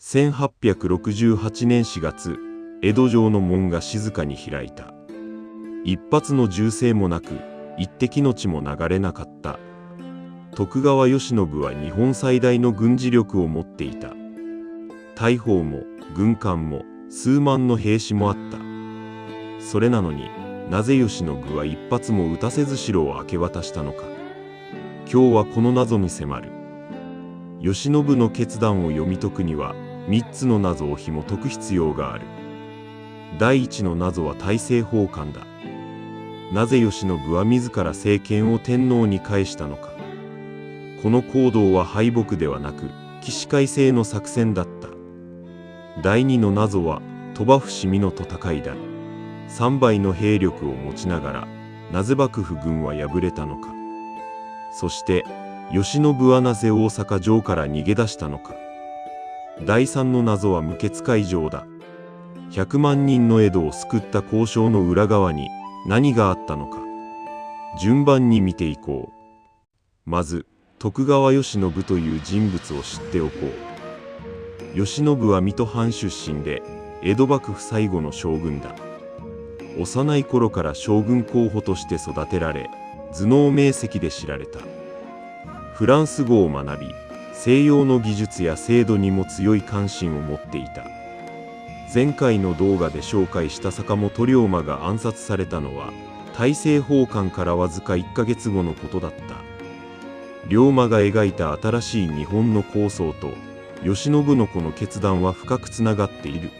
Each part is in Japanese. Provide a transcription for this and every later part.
1868年4月、江戸城の門が静かに開いた。一発の銃声もなく、一滴の血も流れなかった。徳川慶喜は日本最大の軍事力を持っていた。大砲も軍艦も数万の兵士もあった。それなのになぜ慶喜は一発も撃たせず城を明け渡したのか。今日はこの謎に迫る。慶喜の決断を読み解くには3つの謎を紐解く必要がある。第一の謎は大政奉還だ。なぜ慶喜は自ら政権を天皇に返したのか。この行動は敗北ではなく起死回生の作戦だった。第二の謎は鳥羽伏見の戦いだ。3倍の兵力を持ちながらなぜ幕府軍は敗れたのか。そして慶喜はなぜ大阪城から逃げ出したのか。第三の謎は無血開城だ。100万人の江戸を救った交渉の裏側に何があったのか。順番に見ていこう。まず徳川慶喜という人物を知っておこう。慶喜は水戸藩出身で江戸幕府最後の将軍だ。幼い頃から将軍候補として育てられ、頭脳明晰で知られた。フランス語を学び、西洋の技術や制度にも強い関心を持っていた。前回の動画で紹介した坂本龍馬が暗殺されたのは大政奉還からわずか1ヶ月後のことだった。龍馬が描いた新しい日本の構想と慶喜のこの決断は深くつながっている。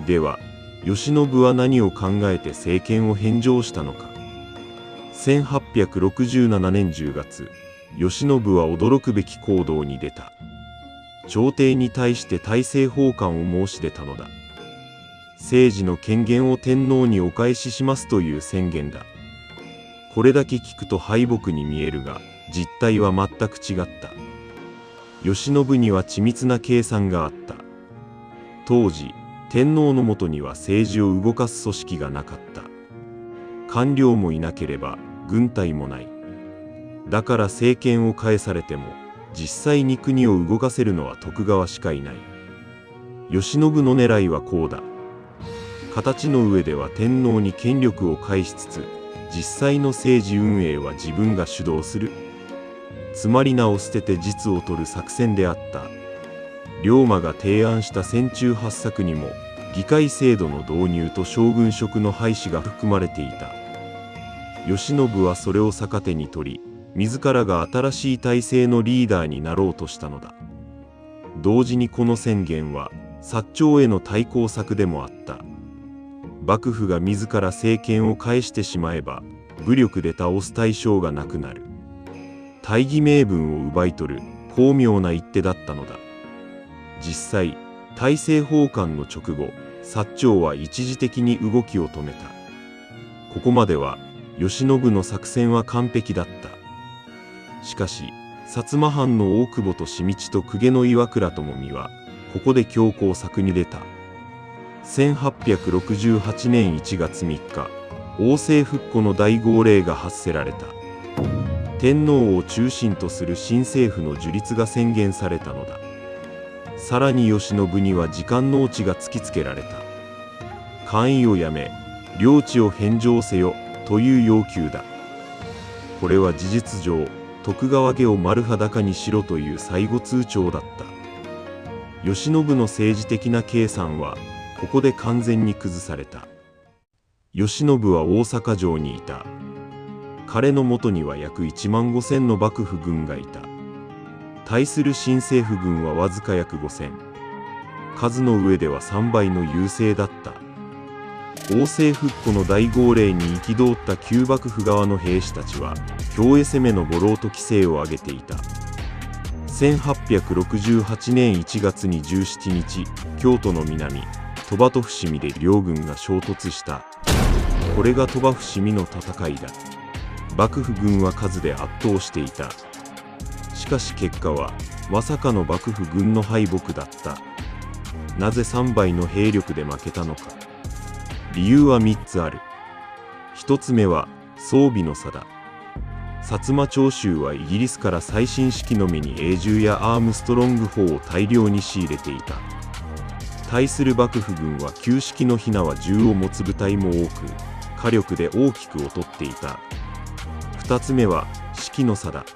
では慶喜は何を考えて政権を返上したのか。1867年10月、慶喜は驚くべき行動に出た。朝廷に対して大政奉還を申し出たのだ。政治の権限を天皇にお返ししますという宣言だ。これだけ聞くと敗北に見えるが、実態は全く違った。慶喜には緻密な計算があった。当時、天皇のもとには政治を動かす組織がなかった。官僚もいなければ軍隊もない。だから政権を返されても実際に国を動かせるのは徳川しかいない。慶喜の狙いはこうだ。形の上では天皇に権力を返しつつ、実際の政治運営は自分が主導する。つまり名を捨てて実を取る作戦であった。龍馬が提案した戦中8策にも議会制度の導入と将軍職の廃止が含まれていた。慶喜はそれを逆手に取り、自らが新しい体制のリーダーになろうとしたのだ。同時にこの宣言は薩長への対抗策でもあった。幕府が自ら政権を返してしまえば武力で倒す対象がなくなる。大義名分を奪い取る巧妙な一手だったのだ。実際、大政奉還の直後、薩長は一時的に動きを止めた。ここまでは慶喜の作戦は完璧だった。しかし、薩摩藩の大久保利通と公家の岩倉具視は、ここで強硬策に出た。1868年1月3日、王政復古の大号令が発せられた。天皇を中心とする新政府の樹立が宣言されたのだ。さらに慶喜には時間農地が突きつけられた。官位をやめ、領地を返上せよという要求だ。これは事実上、徳川家を丸裸にしろという最後通牒だった。慶喜の政治的な計算は、ここで完全に崩された。慶喜は大阪城にいた。彼のもとには約1万5,000の幕府軍がいた。対する新政府軍はわずか約5,000。数の上では3倍の優勢だった。王政復古の大号令に憤った旧幕府側の兵士たちは京へ攻めのごろうと規制を上げていた。1868年1月に17日、京都の南鳥羽と伏見で両軍が衝突した。これが鳥羽伏見の戦いだ。幕府軍は数で圧倒していた。しかし結果はまさかの幕府軍の敗北だった。なぜ3倍の兵力で負けたのか。理由は3つある。1つ目は装備の差だ。薩摩長州はイギリスから最新式のみに英銃やアームストロング砲を大量に仕入れていた。対する幕府軍は旧式の火縄銃を持つ部隊も多く、火力で大きく劣っていた。2つ目は士気の差だ。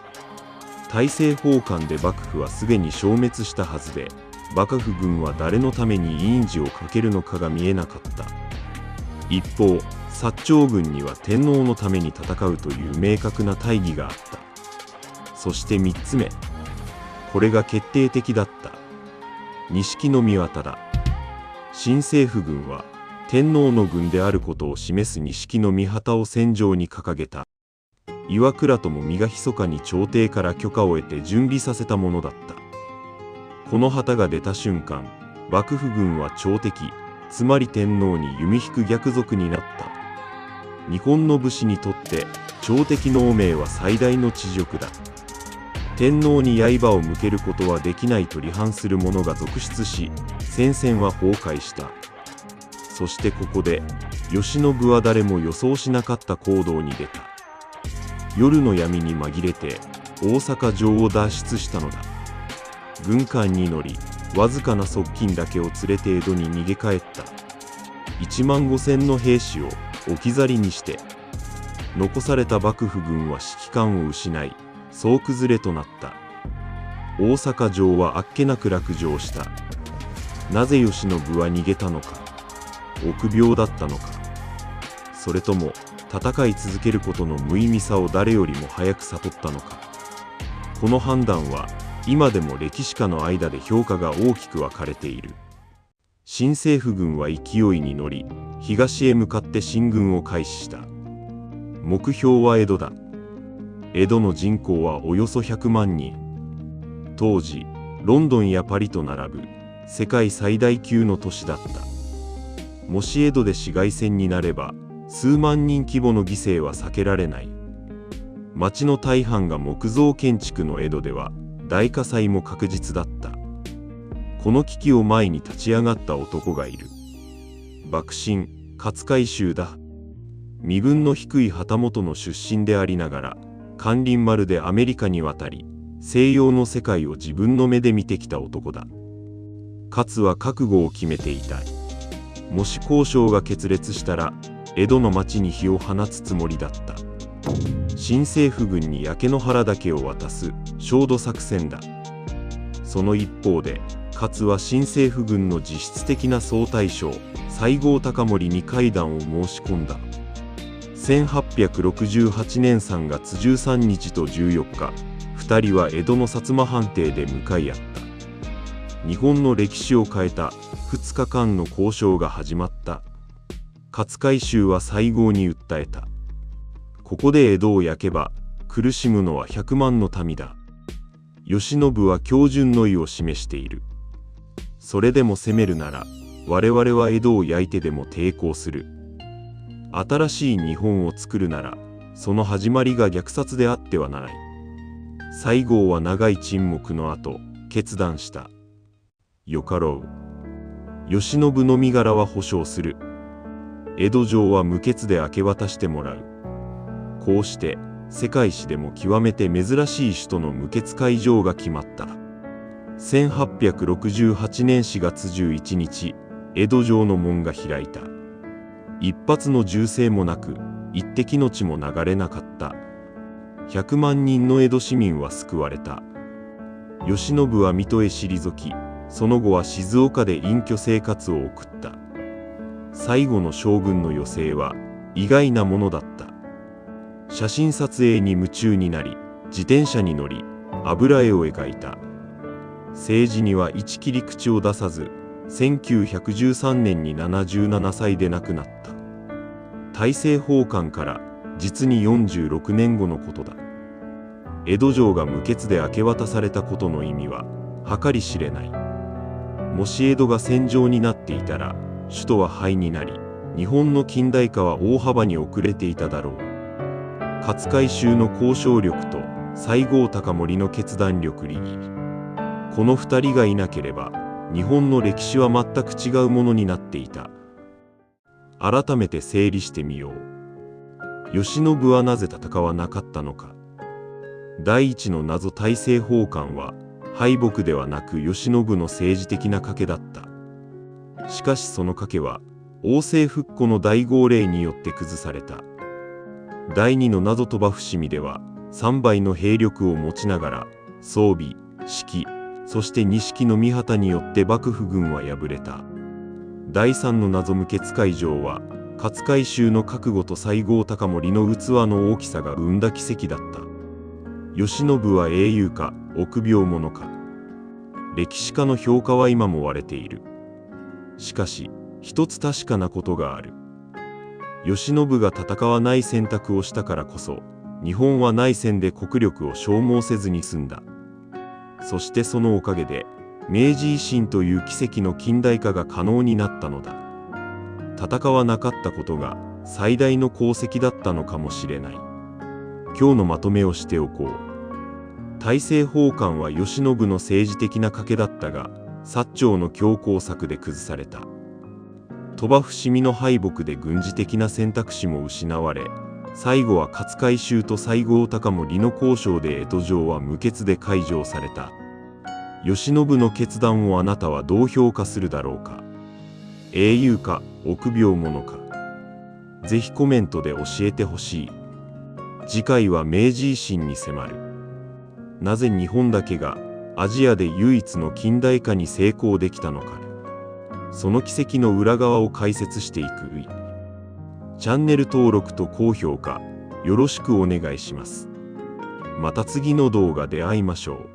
大政奉還で幕府はすでに消滅したはずで、幕府軍は誰のために印字をかけるのかが見えなかった。一方、薩長軍には天皇のために戦うという明確な大義があった。そして3つ目。これが決定的だった。錦宮旗だ。新政府軍は天皇の軍であることを示す錦の御旗を戦場に掲げた。岩倉とも身が密かに朝廷から許可を得て準備させたものだった。この旗が出た瞬間、幕府軍は朝敵、つまり天皇に弓引く逆賊になった。日本の武士にとって朝敵の汚名は最大の恥辱だ。天皇に刃を向けることはできないと離反する者が続出し、戦線は崩壊した。そしてここで慶喜は誰も予想しなかった行動に出た。夜の闇に紛れて大阪城を脱出したのだ。軍艦に乗り、わずかな側近だけを連れて江戸に逃げ帰った。1万5,000の兵士を置き去りにして、残された幕府軍は指揮官を失い、総崩れとなった。大阪城はあっけなく落城した。なぜ慶喜は逃げたのか。臆病だったのか。それとも戦い続けることの無意味さを誰よりも早く悟ったのか。この判断は今でも歴史家の間で評価が大きく分かれている。新政府軍は勢いに乗り、東へ向かって進軍を開始した。目標は江戸だ。江戸の人口はおよそ100万人。当時、ロンドンやパリと並ぶ世界最大級の都市だった。もし江戸で市街戦になれば、数万人規模の犠牲は避けられない。町の大半が木造建築の江戸では、大火災も確実だった。この危機を前に立ち上がった男がいる。幕臣、勝海舟だ。身分の低い旗本の出身でありながら、咸臨丸でアメリカに渡り、西洋の世界を自分の目で見てきた男だ。勝は覚悟を決めていた。もし交渉が決裂したら、江戸の町に火を放つつもりだった。新政府軍に焼け野原岳を渡す焦土作戦だ。その一方で、勝は新政府軍の実質的な総大将、西郷隆盛に会談を申し込んだ。1868年3月13日と14日、2人は江戸の薩摩藩邸で向かい合った。日本の歴史を変えた2日間の交渉が始まった。勝海舟は西郷に訴えた。ここで江戸を焼けば苦しむのは100万の民だ。慶喜は恭順の意を示している。それでも攻めるなら我々は江戸を焼いてでも抵抗する。新しい日本を作るならその始まりが虐殺であってはならない。西郷は長い沈黙の後決断した。よかろう。慶喜の身柄は保証する。江戸城は無血で明け渡してもらう。こうして世界史でも極めて珍しい首都の無血開城が決まった。1868年4月11日、江戸城の門が開いた。一発の銃声もなく、一滴の血も流れなかった。100万人の江戸市民は救われた。慶喜は水戸へ退き、その後は静岡で隠居生活を送った。最後の将軍の余生は意外なものだった。写真撮影に夢中になり、自転車に乗り、油絵を描いた。政治には一切り口を出さず、1913年に77歳で亡くなった。大政奉還から実に46年後のことだ。江戸城が無血で明け渡されたことの意味は計り知れない。もし江戸が戦場になっていたら、首都は灰になり、日本の近代化は大幅に遅れていただろう。勝海舟の交渉力と西郷隆盛の決断力理義。この2人がいなければ、日本の歴史は全く違うものになっていた。改めて整理してみよう。慶喜はなぜ戦わなかったのか。第一の謎大政奉還は敗北ではなく慶喜の政治的な賭けだった。しかしその賭けは王政復古の大号令によって崩された。第二の謎鳥羽伏見では3倍の兵力を持ちながら装備、指揮、そして錦の御旗によって幕府軍は敗れた。第三の謎無血海上は勝海舟の覚悟と西郷隆盛の器の大きさが生んだ奇跡だった。慶喜は英雄か臆病者か。歴史家の評価は今も割れている。しかし一つ確かなことがある。慶喜が戦わない選択をしたからこそ日本は内戦で国力を消耗せずに済んだ。そしてそのおかげで明治維新という奇跡の近代化が可能になったのだ。戦わなかったことが最大の功績だったのかもしれない。今日のまとめをしておこう。大政奉還は慶喜の政治的な賭けだったが、薩長の強攻策で崩された。鳥羽伏見の敗北で軍事的な選択肢も失われ、最後は勝海舟と西郷隆盛の交渉で江戸城は無血で開城された。慶喜の決断をあなたはどう評価するだろうか。英雄か臆病者か。ぜひコメントで教えてほしい。次回は明治維新に迫る。なぜ日本だけがアジアで唯一の近代化に成功できたのか。その奇跡の裏側を解説していく。チャンネル登録と高評価よろしくお願いします。また次の動画で会いましょう。